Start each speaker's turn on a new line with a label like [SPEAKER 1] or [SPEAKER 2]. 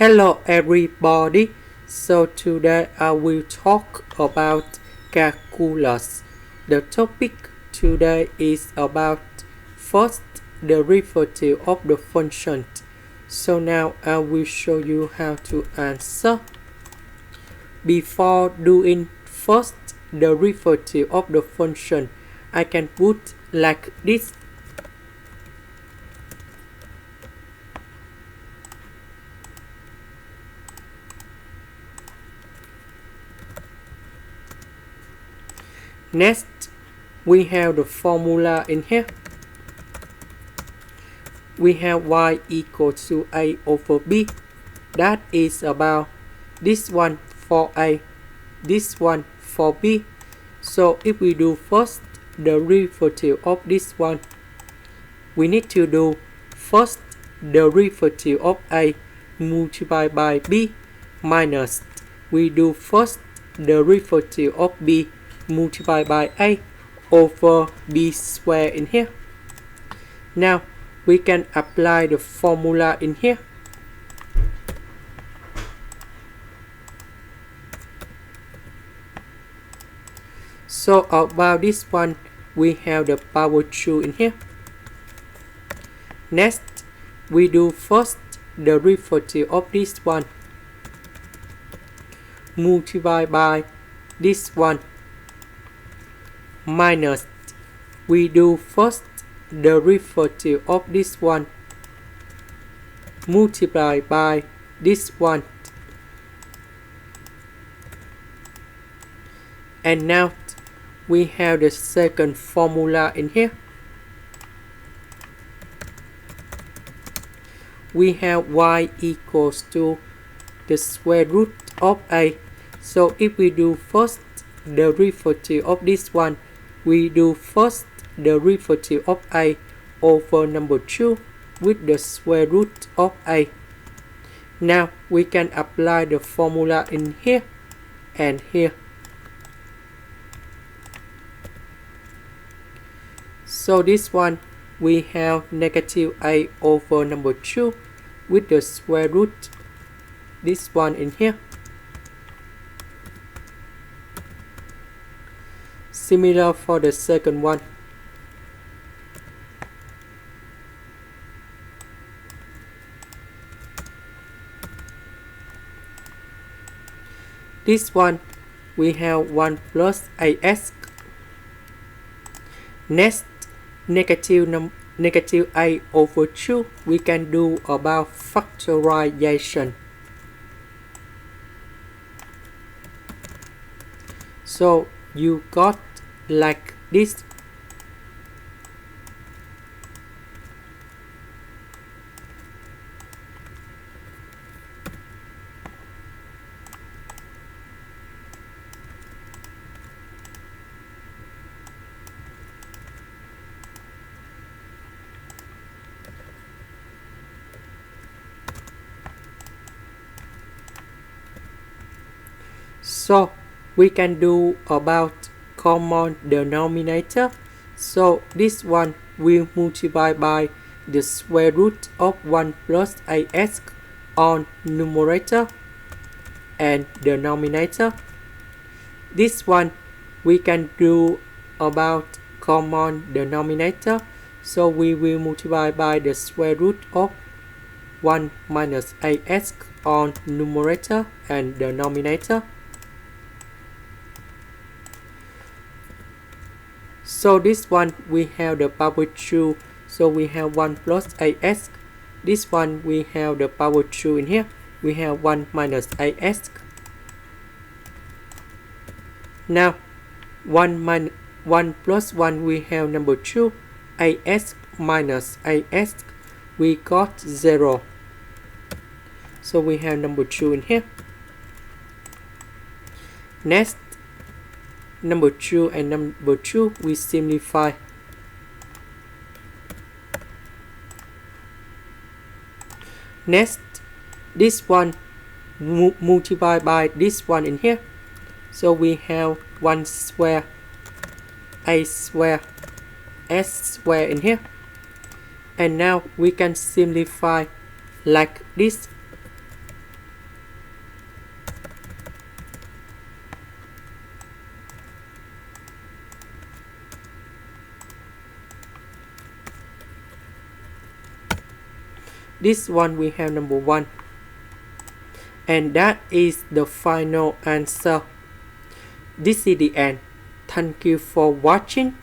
[SPEAKER 1] Hello everybody. So today I will talk about calculus. The topic today is about first derivative of the function. So now I will show you how to answer. Before doing first derivative of the function, I can put like this. Next, we have the formula in here. We have y equals to a over b. That is about this one for a, this one for b. So if we do first derivative of this one, we need to do first derivative of a multiplied by b minus we do first derivative of b multiplied by a over b squared in here. Now we can apply the formula in here. So about this one, we have the power 2 in here. Next, we do first derivative of this one multiplied by this one minus we do first derivative of this one multiplied by this one. And now we have the second formula in here. We have y equals to the square root of a. So if we do first derivative of this one, we do first derivative of a over number 2 with the square root of a. Now we can apply the formula in here and here. So this one, we have negative a over number 2 with the square root, this one in here. Similar for the second one. This one, we have 1 plus ax. Next, negative a over 2, we can do about factorization. So you got like this. So we can do about common denominator. So this one will multiply by the square root of 1 plus ax on numerator and denominator. This one we can do about common denominator. So we will multiply by the square root of 1 minus ax on numerator and denominator. So this one we have the power 2. So we have 1 plus ax. This one we have the power 2 in here. We have 1 minus ax. Now 1 plus 1 we have number 2. Ax minus ax, we got 0. So we have number 2 in here. Next, number 2 and number 2 we simplify. Next, this one multiplied by this one in here. So we have 1 square, a square, s square in here. And now we can simplify like this. This one we have number 1. And that is the final answer. This is the end. Thank you for watching.